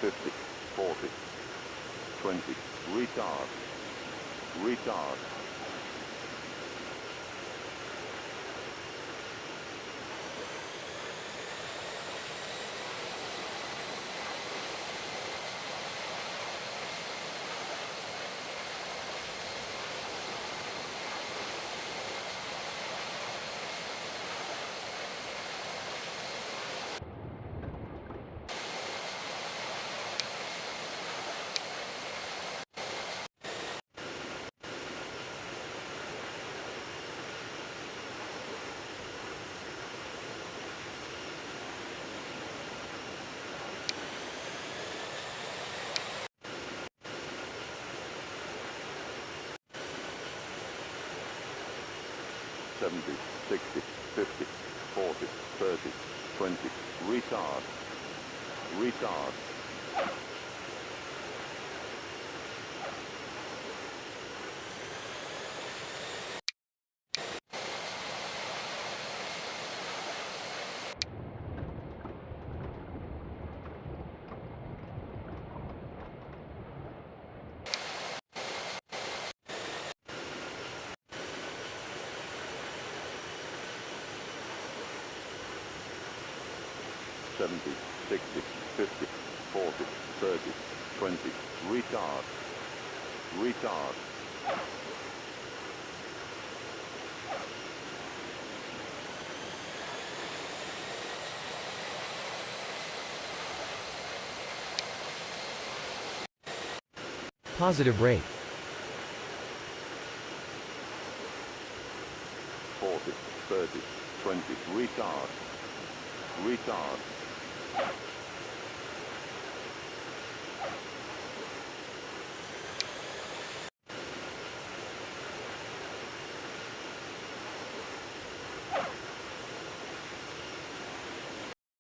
50, 40, 20, retard, retard. 70, 60, 50, 40, 30, 20, retard, retard. 70, 60, 50, 40, 30, 20, retard, retard. 'Positive rate'. 40, 30, 20, retard, retard.